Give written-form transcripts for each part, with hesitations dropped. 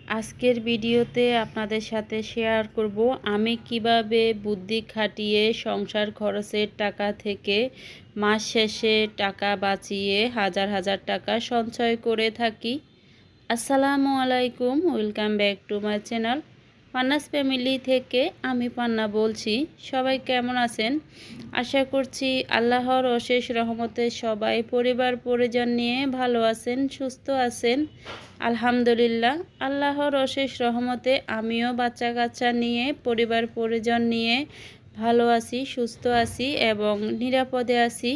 আজকের ভিডিওতে আপনাদের সাথে শেয়ার করব আমি কিভাবে বুদ্ধি খাটিয়ে সংসার খরচের টাকা থেকে মাস শেষে টাকা বাঁচিয়ে হাজার হাজার টাকা সঞ্চয় করে থাকি। আসসালামু আলাইকুম, welcome back to my channel Panna's family থেকে আমি পান্না বলছি। সবাই কেমন আছেন? আশা করছি আল্লাহর অশেষ রহমতে সবাই পরিবার পরিজন নিয়ে ভালো আছেন, সুস্থ আছেন। আলহামদুলিল্লাহ, আল্লাহর অশেষ রহমতে আমিও বাচ্চা কাচ্চা নিয়ে পরিবার পরিজন নিয়ে ভালো আছি, সুস্থ আছি এবং নিরাপদে আছি।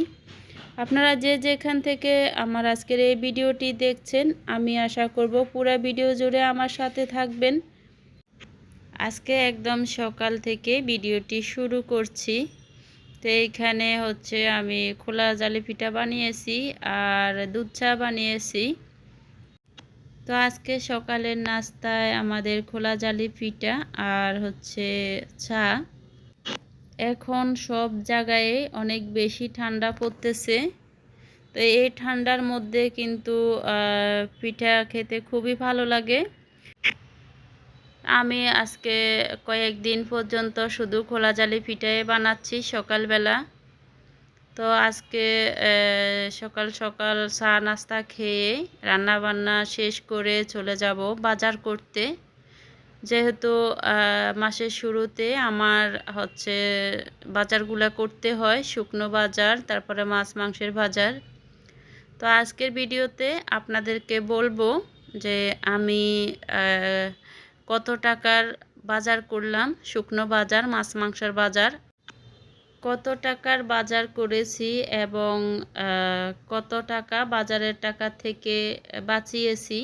আপনারা যে যেখান থেকে আমার আজকের এই ভিডিওটি দেখছেন, আমি আশা করব পুরো ভিডিও জুড়ে আমার সাথে থাকবেন। আজকে একদম সকাল থেকে ভিডিওটি শুরু করছি। তো এইখানে হচ্ছে আমি খোলা জালি পিঠা বানিয়েছি আর দুধ চা বানিয়েছি। তো আজকে সকালের নাস্তায় আমাদের খোলা জালি পিঠা আর হচ্ছে চা। এখন সব জায়গায় অনেক বেশি ঠান্ডা পড়তেছে, তো এই ঠান্ডার মধ্যে কিন্তু পিঠা খেতে খুবই ভালো লাগে। আমি আজকে কয়েকদিন পর্যন্ত শুধু খোলা জালি পিঠাই বানাচ্ছি সকালবেলা। তো আজকে সকাল সকাল চা নাস্তা খেয়ে রান্না বান্না শেষ করে চলে যাব বাজার করতে। যেহেতু মাসের শুরুতে আমার হচ্ছে বাজারগুলো করতে হয়, শুকনো বাজার, তারপরে মাছ মাংসের বাজার। তো আজকের ভিডিওতে আপনাদেরকে বলবো যে আমি কত টাকার বাজার করলাম, শুকনো বাজার, মাছ মাংসের বাজার, কত টাকার বাজার করেছি এবং কত টাকা বাজারের টাকা থেকে বাঁচিয়েছি।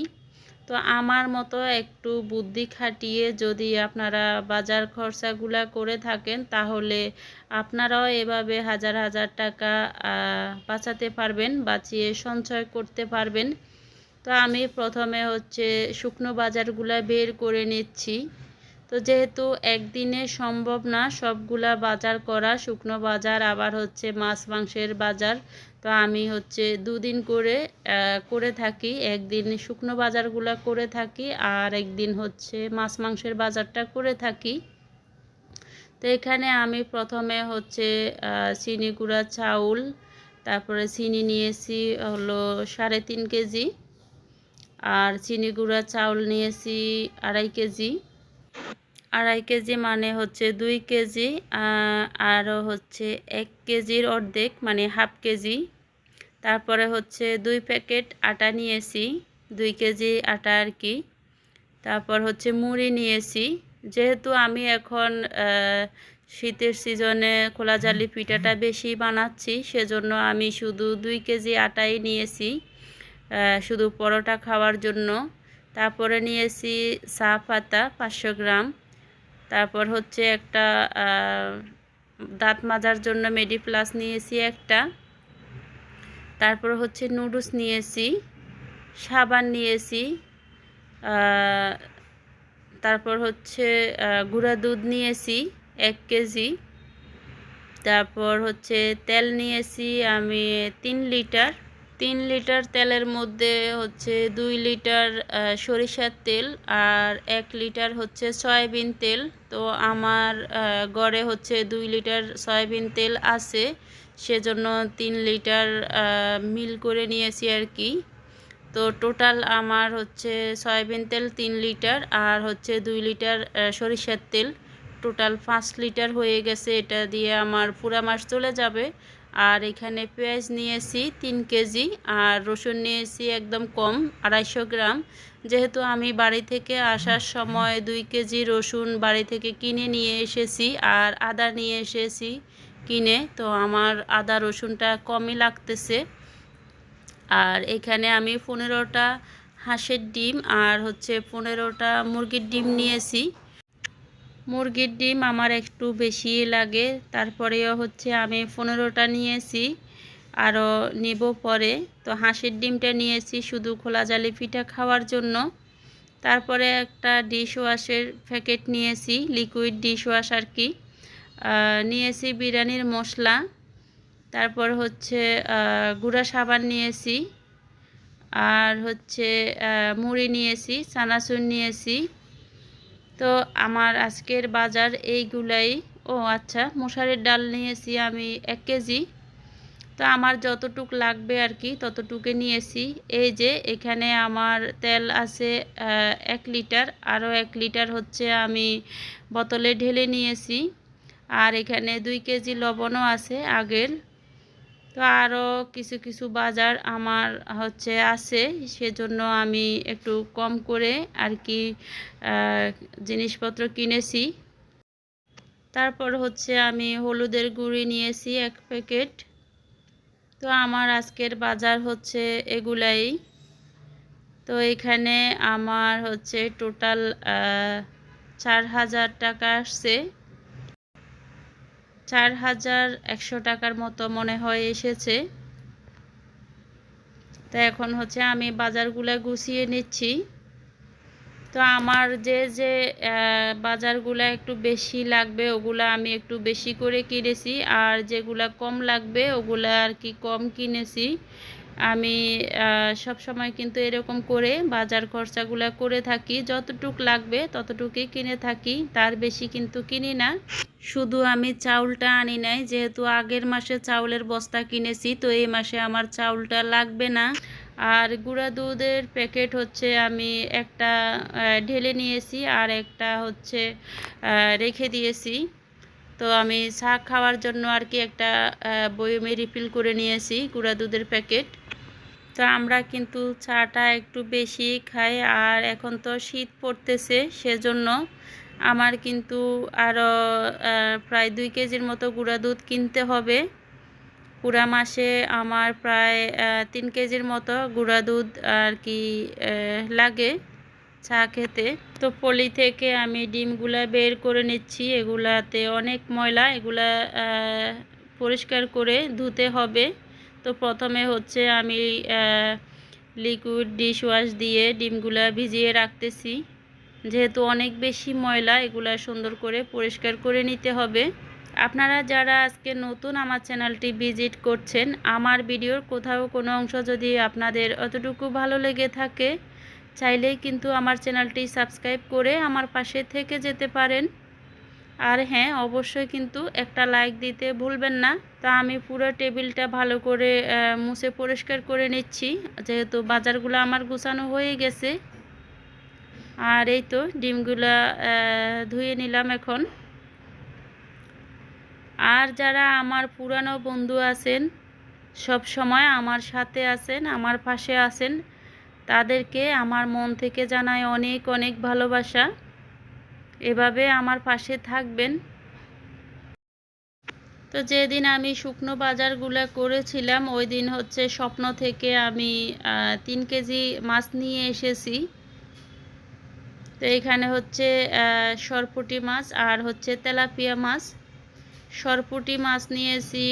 তো আমার মতো একটু বুদ্ধি খাটিয়ে যদি আপনারা বাজার খরচাগুলা করে থাকেন, তাহলে আপনারাও এভাবে হাজার হাজার টাকা বাঁচাতে পারবেন, বাঁচিয়ে সঞ্চয় করতে পারবেন। তো আমি প্রথমে হচ্ছে শুকনো বাজারগুলা বের করে নিচ্ছি। তো যেহেতু একদিনে সম্ভব না সবগুলা বাজার করা, শুকনো বাজার আবার হচ্ছে মাছ মাংসের বাজার, তো আমি হচ্ছে দুদিন করে থাকি। একদিন শুকনো বাজারগুলা করে থাকি আর একদিন হচ্ছে মাছ মাংসের বাজারটা করে থাকি। তো এখানে আমি প্রথমে হচ্ছে চিনি গুঁড়া চাউল, তারপরে চিনি নিয়েছি হলো 3.5 কেজি, আর চিনি গুঁড়া চাউল নিয়েছি 2.5 কেজি। 2.5 কেজি মানে হচ্ছে 2 কেজি, আরও হচ্ছে 1 কেজির অর্ধেক মানে হাফ কেজি। তারপরে হচ্ছে 2 প্যাকেট আটা নিয়েছি, 2 কেজি আটা আর কি। তারপর হচ্ছে মুড়ি নিয়েছি। যেহেতু আমি এখন শীতের সিজনে খোলা জালি পিঠাটা বেশি বানাচ্ছি, সেজন্য আমি শুধু 2 কেজি আটাই নিয়েছি, শুধু পরোটা খাওয়ার জন্য। তারপরে নিয়েছি চা পাতা 500 গ্রাম। তারপর হচ্ছে একটা দাঁত মাজার জন্য মেডি প্লাস নিয়েছি একটা। তারপর হচ্ছে নুডলস নিয়েছি, সাবান নিয়েছি, তারপর হচ্ছে গুঁড়া দুধ নিয়েছি 1 কেজি। তারপর হচ্ছে তেল নিয়েছি আমি 3 লিটার। 3 লিটার তেলের মধ্যে হচ্ছে 2 লিটার সরিষার তেল আর 1 লিটার হচ্ছে সয়াবিন তেল। তো আমার ঘরে হচ্ছে 2 লিটার সয়াবিন তেল আছে, সেজন্য 3 লিটার মিল করে নিয়েছি আর কি। তো টোটাল আমার হচ্ছে সয়াবিন তেল 3 লিটার আর হচ্ছে 2 লিটার সরিষার তেল, টোটাল 5 লিটার হয়ে গেছে। এটা দিয়ে আমার পুরা মাস চলে যাবে। আর এখানে পেঁয়াজ নিয়েছি 3 কেজি আর রসুন নিয়েছি একদম কম 250 গ্রাম। যেহেতু আমি বাড়ি থেকে আসার সময় 2 কেজি রসুন বাড়ি থেকে কিনে নিয়ে এসেছি আর আদা নিয়ে এসেছি কিনে, তো আমার আদা রসুনটা কমই লাগতেছে। আর এখানে আমি 15টা হাঁসের ডিম আর হচ্ছে 15টা মুরগির ডিম নিয়েছি। মুরগির ডিম আমার একটু বেশি লাগে, তারপরেও হচ্ছে আমি 15টা নিয়েছি, আরও নেব পরে। তো হাঁসের ডিমটা নিয়েছি শুধু খোলা জালি পিঠা খাওয়ার জন্য। তারপরে একটা ডিশ ওয়াশের প্যাকেট নিয়েছি, লিকুইড ডিশ ওয়াশ আর কি। নিয়েছি বিরিয়ানির মশলা, তারপর হচ্ছে গুঁড়া সাবান নিয়েছি, আর হচ্ছে মুড়ি নিয়েছি, চানাচুর নিয়েছি। তো আমার আজকের বাজার এইগুলাই। ও আচ্ছা, মশারির ডাল নিয়েছি আমি 1 কেজি। তো আমার যতটুক লাগবে আর কি ততটুকু নিয়েছি। এই যে এখানে আমার তেল আছে 1 লিটার, আরও 1 লিটার হচ্ছে আমি বোতলে ঢেলে নিয়েছি। আর এখানে 2 কেজি লবণও আছে আগের। তো আরও কিছু কিছু বাজার আমার হচ্ছে আছে, সেজন্য আমি একটু কম করে আর কি জিনিসপত্র কিনেছি। তারপর হচ্ছে আমি হলুদের গুঁড়ি নিয়েছি 1 প্যাকেট। তো আমার আজকের বাজার হচ্ছে এগুলাই। তো এখানে আমার হচ্ছে টোটাল 4000 টাকা আসছে। 4100 টাকার মতো মনে হয় এসেছে। তো এখন হচ্ছে আমি বাজারগুলো গুছিয়ে নিচ্ছি। তো আমার যে যে বাজারগুলো একটু বেশি লাগবে ওগুলা আমি একটু বেশি করে কিনেছি, আর যেগুলা কম লাগবে ওগুলা আর কি কম কিনেছি। আমি সব সময় কিন্তু এরকম করে বাজার খরচাগুলো করে থাকি, যতটুক লাগবে ততটুকুই কিনে থাকি, তার বেশি কিন্তু কিনি না। শুধু আমি চাউলটা আনি নাই, যেহেতু আগের মাসে চাউলের বস্তা কিনেছি, তো এই মাসে আমার চাউলটা লাগবে না। আর গুঁড়া দুধের প্যাকেট হচ্ছে আমি একটা ঢেলে নিয়েছি, আর একটা হচ্ছে রেখে দিয়েছি। তো আমি চা খাওয়ার জন্য আর কি একটা বয়মে রিফিল করে নিয়েছি গুঁড়া দুধের প্যাকেট। তো আমরা কিন্তু চাটা একটু বেশি খাই, আর এখন তো শীত পড়তেছে, সেজন্য আমার কিন্তু আরও প্রায় 2 কেজির মতো গুঁড়া দুধ কিনতে হবে। পুরা মাসে আমার প্রায় 3 কেজির মতো গুঁড়া দুধ আর কি লাগে চা খেতে। তো পলি থেকে আমি ডিমগুলা বের করে নিচ্ছি, এগুলাতে অনেক ময়লা, এগুলা পরিষ্কার করে ধুতে হবে। তো প্রথমে হচ্ছে আমি লিকুইড ডিশ ওয়াশ দিয়ে ডিমগুলা ভিজিয়ে রাখতেছি, যেহেতু অনেক বেশি ময়লা, এগুলা সুন্দর করে পরিষ্কার করে নিতে হবে। আপনারা যারা আজকে নতুন আমার চ্যানেলটি ভিজিট করছেন, আমার ভিডিওর কোথাও কোনো অংশ যদি আপনাদের অতটুকু ভালো লেগে থাকে, চাইলেই কিন্তু আমার চ্যানেলটি সাবস্ক্রাইব করে আমার পাশে থেকে যেতে পারেন। আর হ্যাঁ, অবশ্যই কিন্তু একটা লাইক দিতে ভুলবেন না। তা আমি পুরো টেবিলটা ভালো করে মুছে পরিষ্কার করে নিচ্ছি, যেহেতু বাজারগুলো আমার গুছানো হয়ে গেছে। আর এই তো ডিমগুলা ধুয়ে নিলাম এখন। আর যারা আমার পুরানো বন্ধু আছেন, সব সময় আমার সাথে আছেন, আমার পাশে আছেন, তাদেরকে আমার মন থেকে জানাই অনেক অনেক ভালোবাসা। এভাবে আমার পাশে থাকবেন। তো যেদিন আমি শুকনো বাজারগুলো করেছিলাম, ওই দিন হচ্ছে স্বপ্ন থেকে আমি 3 কেজি মাছ নিয়ে এসেছি। তো এখানে হচ্ছে সরপুঁটি মাছ আর হচ্ছে তেলাপিয়া মাছ। সরপুঁটি মাছ নিয়েছি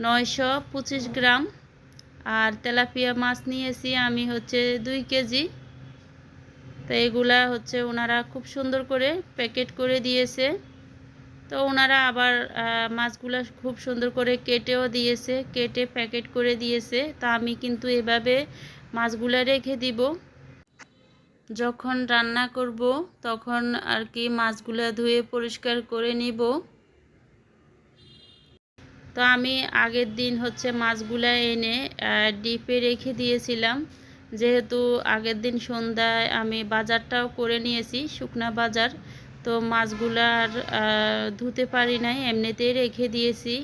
925 গ্রাম, আর তেলাপিয়া মাছ নিয়েছি আমি হচ্ছে 2 কেজি। তো এগুলা হচ্ছে ওনারা খুব সুন্দর করে প্যাকেট করে দিয়েছে। তো ওনারা আবার মাছগুলা খুব সুন্দর করে কেটেও দিয়েছে, কেটে প্যাকেট করে দিয়েছে। তা আমি কিন্তু এভাবে মাছগুলা রেখে দিব, যখন রান্না করব তখন আর কি মাছগুলা ধুয়ে পরিষ্কার করে নিব। তো আমি আগের দিন হচ্ছে মাছগুলা এনে ডিপে রেখে দিয়েছিলাম, যেহেতু আগের দিন সন্ধ্যায় আমি বাজারটাও করে নিয়েছি, শুকনা বাজার। তো মাছগুলা আর ধুতে পারি নাই, এমনিতেই রেখে দিয়েছি।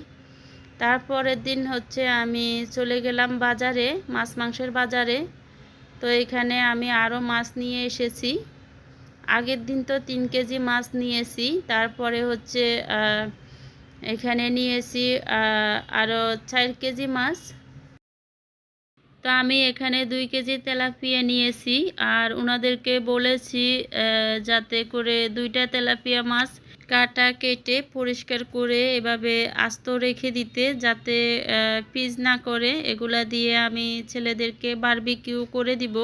তারপরের দিন হচ্ছে আমি চলে গেলাম বাজারে, মাছ মাংসের বাজারে। তো এখানে আমি আরও মাছ নিয়ে এসেছি। আগের দিন তো 3 কেজি মাছ নিয়েছি, তারপরে হচ্ছে এখানে নিয়েছি আরও 4 কেজি মাছ। তো আমি এখানে 2 কেজি তেলাপিয়া নিয়েছি, আর ওনাদেরকে বলেছি যাতে করে 2টা তেলাপিয়া মাছ কাটা কেটে পরিষ্কার করে এভাবে আস্ত রেখে দিতে, যাতে পিস না করে। এগুলা দিয়ে আমি ছেলেদেরকে বারবিকিউ করে দিব।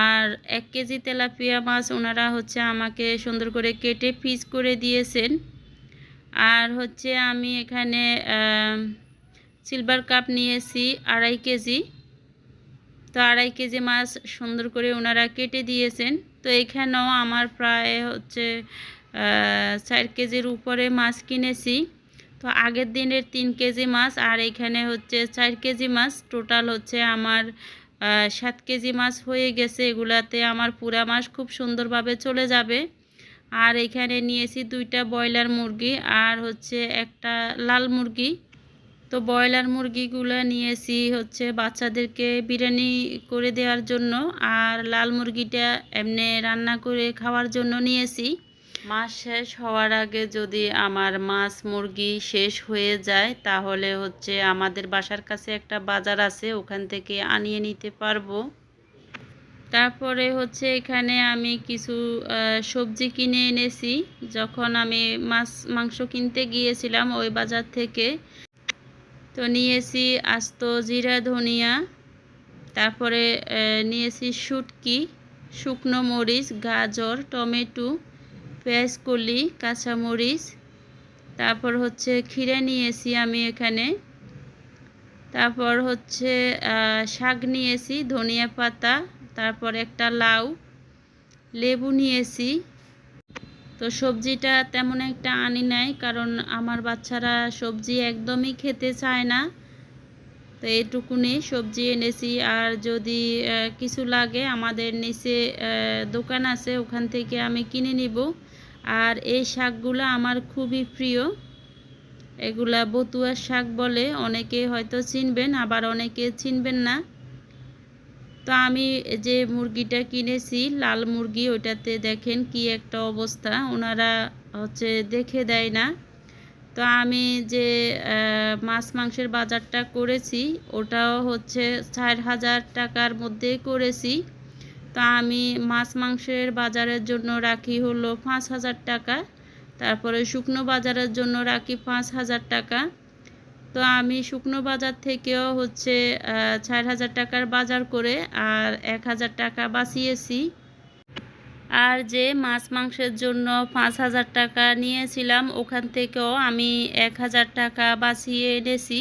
আর 1 কেজি তেলাপিয়া মাছ ওনারা হচ্ছে আমাকে সুন্দর করে কেটে পিস করে দিয়েছেন। আর হচ্ছে আমি এখানে সিলভার কাপ নিয়েছি 2.5 কেজি। তো 2.5 কেজি মাছ সুন্দর করে ওনারা কেটে দিয়েছেন। তো এখানেও আমার প্রায় হচ্ছে 4 কেজির উপরে মাছ কিনেছি। তো আগের দিনের 3 কেজি মাছ আর এখানে হচ্ছে 4 কেজি মাছ, টোটাল হচ্ছে আমার 7 কেজি মাছ হয়ে গেছে। এগুলাতে আমার পুরা মাস খুব সুন্দরভাবে চলে যাবে। আর এখানে নিয়েছি 2টা ব্রয়লার মুরগি আর হচ্ছে একটা লাল মুরগি। তো ব্রয়লার মুরগিগুলো নিয়েছি হচ্ছে বাচ্চাদেরকে বিরিয়ানি করে দেওয়ার জন্য, আর লাল মুরগিটা এমনি রান্না করে খাওয়ার জন্য নিয়েছি। মাস শেষ হওয়ার আগে যদি আমার মাছ মুরগি শেষ হয়ে যায় তাহলে হচ্ছে আমাদের বাসার কাছে একটা বাজার আছে, ওখান থেকে আনিয়ে নিতে পারবো। তারপরে হচ্ছে এখানে আমি কিছু সবজি কিনে এনেছি যখন আমি মাংস কিনতে গিয়েছিলাম ওই বাজার থেকে। তো নিয়েছি আস্ত জিরা ধনিয়া, তারপরে নিয়েছি শুটকি, শুকনো মরিচ, গাজর, টমেটো, পেঁয়াজ কলি, কাঁচামরিচ, তারপর হচ্ছে ক্ষীরা নিয়েছি আমি এখানে, তারপর হচ্ছে শাক নিয়েছি, ধনিয়া পাতা, তারপর একটা লাউ, লেবু নিয়েছি। তো সবজিটা তেমন একটা আনি নাই কারণ আমার বাচ্চারা সবজি একদমই খেতে চায় না। তো এইটুকুনি সবজি এনেছি, আর যদি কিছু লাগে আমাদের নিচে দোকান আছে ওখান থেকে আমি কিনে নিব। আর এই শাকগুলো আমার খুবই প্রিয়, এগুলা বতুয়ার শাক বলে, অনেকে হয়তো চিনবেন আবার অনেকে চিনবেন না। তো আমি যে মুরগিটা কিনেছি লাল মুরগি, ওইটাতে দেখেন কি একটা অবস্থা, ওনারা হচ্ছে দেখে দেয় না। তো আমি যে মাছ মাংসের বাজারটা করেছি ওটাও হচ্ছে 4,000 টাকার মধ্যে করেছি। তো আমি মাছ মাংসের বাজারের জন্য রাখি হলো 5,000 টাকা, তারপরে শুকনো বাজারের জন্য রাখি 5,000 টাকা। তো আমি শুকনো বাজার থেকেও হচ্ছে 4,000 টাকার বাজার করে আর 1,000 টাকা বাঁচিয়েছি। আর যে মাছ মাংসের জন্য 5,000 টাকা নিয়েছিলাম ওখান থেকেও আমি 1,000 টাকা বাঁচিয়ে এনেছি।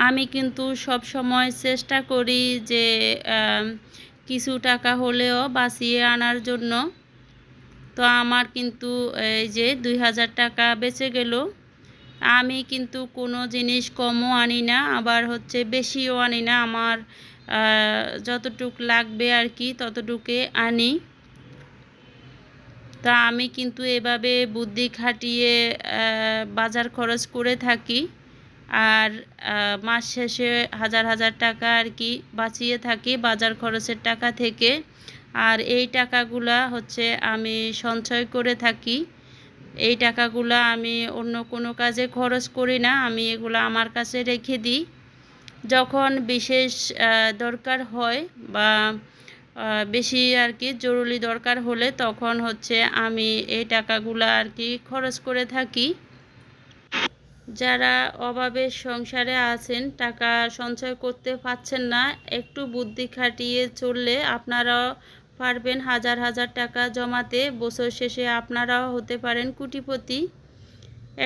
আমি কিন্তু সব সময় চেষ্টা করি যে কিছু টাকা হলেও বাঁচিয়ে আনার জন্য। তো আমার কিন্তু এই যে 2,000 টাকা বেঁচে গেল। আমি কিন্তু কোনো জিনিস কমও আনি না আবার হচ্ছে বেশিও আনি না, আমার যতটুক লাগবে আর কি ততটুকু আনি। তা আমি কিন্তু এভাবে বুদ্ধি খাটিয়ে বাজার খরচ করে থাকি, আর মাস শেষে হাজার হাজার টাকা আর কি বাঁচিয়ে থাকি বাজার খরচের টাকা থেকে। আর এই টাকাগুলা হচ্ছে আমি সঞ্চয় করে থাকি। এই টাকাগুলো আমি অন্য কোনো কাজে খরচ করি না, আমি এগুলো আমার কাছে রেখে দিই। যখন বিশেষ দরকার হয় বা বেশি আর কি জরুরি দরকার হলে তখন হচ্ছে আমি এই টাকাগুলো আর কি খরচ করে থাকি। যারা অভাবের সংসারে আছেন, টাকা সঞ্চয় করতে পারছেন না, একটু বুদ্ধি খাটিয়ে চললে আপনারাও পারবেন হাজার হাজার টাকা জমাতে। বছর শেষে আপনারাও হতে পারেন কোটিপতি।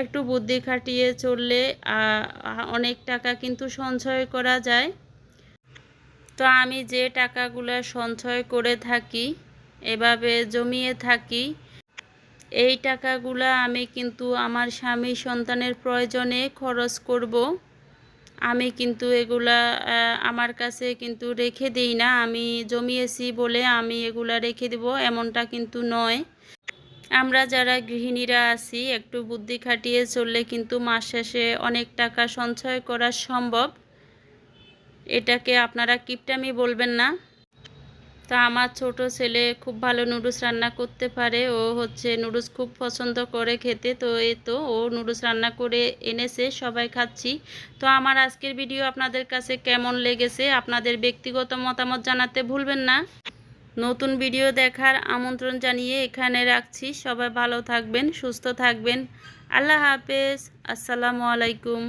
একটু বুদ্ধি খাটিয়ে চললে অনেক টাকা কিন্তু সঞ্চয় করা যায়। তো আমি যে টাকাগুলো সঞ্চয় করে থাকি, এভাবে জমিয়ে থাকি, এই টাকাগুলো আমি কিন্তু আমার স্বামী সন্তানের প্রয়োজনে খরচ করব। আমি কিন্তু এগুলা আমার কাছে কিন্তু রেখে দিই না, আমি জমিয়েছি বলে আমি এগুলা রেখে দেব এমনটা কিন্তু নয়। আমরা যারা গৃহিণীরা আছি একটু বুদ্ধি খাটিয়ে চললে কিন্তু মাস শেষে অনেক টাকা সঞ্চয় করা সম্ভব। এটাকে আপনারা কিপটামি বলবেন না। তা আমার ছোট ছেলে খুব ভালো নুডলস রান্না করতে পারে, ও হচ্ছে নুডলস খুব পছন্দ করে খেতে। তো ও নুডলস রান্না করে এনেছে, সবাই খাচ্ছি। তো আমার আজকের ভিডিও আপনাদের কাছে কেমন লেগেছে আপনাদের ব্যক্তিগত মতামত জানাতে ভুলবেন না। নতুন ভিডিও দেখার আমন্ত্রণ জানিয়ে এখানে রাখছি। সবাই ভালো থাকবেন, সুস্থ থাকবেন। আল্লাহ হাফেজ, আসসালামু আলাইকুম।